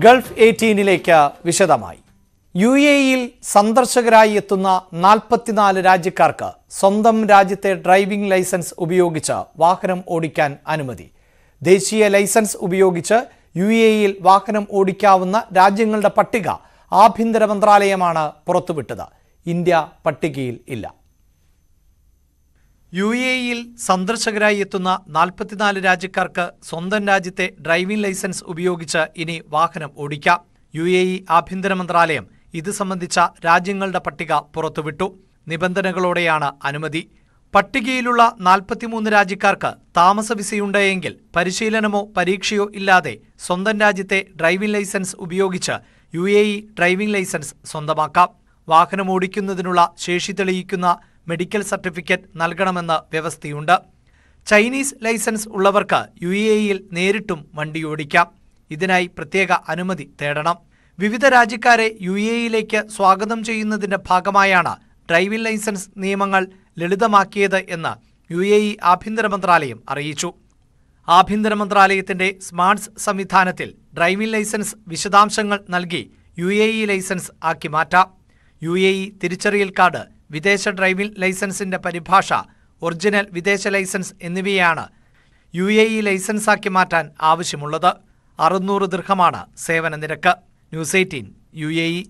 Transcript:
Gulf 18ലേക്ക് വിശദമായി. UAEൽ സന്ദർശകരായി എത്തുന്ന 44 രാജ്യക്കാർക്ക് സ്വന്തം രാജ്യത്തെ ഡ്രൈവിംഗ് ലൈസൻസ് ഉപയോഗിച്ച് വാഹനം ഓടിക്കാൻ അനുമതി. ദേശീയ ലൈസൻസ് ഉപയോഗിച്ച് UAEൽ വാഹനം ഓടിക്കാവുന്ന രാജ്യങ്ങളുടെ പട്ടിക ആഭ്യന്തര മന്ത്രാലയമാണ് പുറത്തുവിട്ടത്. ഇന്ത്യ പട്ടികയിൽ ഇല്ല. UAEൽ സന്ദർശകരായി എത്തുന്ന 44 രാജ്യക്കാർക്ക് സ്വന്തം രാജ്യത്തെ ഡ്രൈവിംഗ് ലൈസൻസ് ഉപയോഗിച്ച് ഇനി വാഹനം ഓടിക്കാം. UAE ആഭ്യന്തര മന്ത്രാലയം ഇത് സംബന്ധിച്ച രാജ്യങ്ങളുടെ പട്ടിക പുറത്തുവിട്ടു. നിബന്ധനകളോടെയാണ് അനുമതി. പട്ടികയിലുള്ള 43 രാജ്യക്കാർക്ക് താമസ വിസയുണ്ടെങ്കിൽ പരിശീലനമോ പരീക്ഷയോ ഇല്ലാതെ സ്വന്തം രാജ്യത്തെ ഡ്രൈവിംഗ് ലൈസൻസ് ഉപയോഗിച്ച് UAE ഡ്രൈവിംഗ് ലൈസൻസ് സ്വന്തമാക്കാം. വാഹനം ഓടിക്കുന്നതിനുള്ള ശേഷി തെളിയിക്കുന്ന മെഡിക്കൽ സർട്ടിഫിക്കറ്റ് നൽകണമെന്ന് വ്യവസ്ഥയുണ്ട്. ചൈനീസ് ലൈസൻസ് ഉള്ളവർക്ക് UAEൽ നേരിട്ടും വണ്ടി ഓടിക്കാം. ഇതിനായി പ്രത്യേക അനുമതി തേടണം. വിവിധ രാജ്യക്കാരെ UAEലേക്ക് സ്വാഗതം ചെയ്യുന്നതിന്റെ ഭാഗമായാണ് ഡ്രൈവിംഗ് ലൈസൻസ് നിയമങ്ങൾ ലളിതമാക്കിയത് എന്ന് UAE ആഭ്യന്തര മന്ത്രാലയം അറിയിച്ചു. ആഭ്യന്തര മന്ത്രാലയത്തിന്റെ സ്മാർട്ട്സ് സംവിധാനത്തിൽ ഡ്രൈവിംഗ് ലൈസൻസ് വിശദാംശങ്ങൾ നൽകി UAE ലൈസൻസ് ആക്കി മാറ്റാം. UAE തിരിച്ചറിയൽ കാർഡ്, വിദേശ ഡ്രൈവിംഗ് ലൈസൻസിന്റെ പരിഭാഷ, ഒറിജിനൽ വിദേശ ലൈസൻസ് എന്നിവയാണ് UAE ലൈസൻസാക്കി മാറ്റാൻ ആവശ്യമുള്ളത്. 600 ദിർഹമാണ് സേവന നിരക്ക്. News 18 UAE.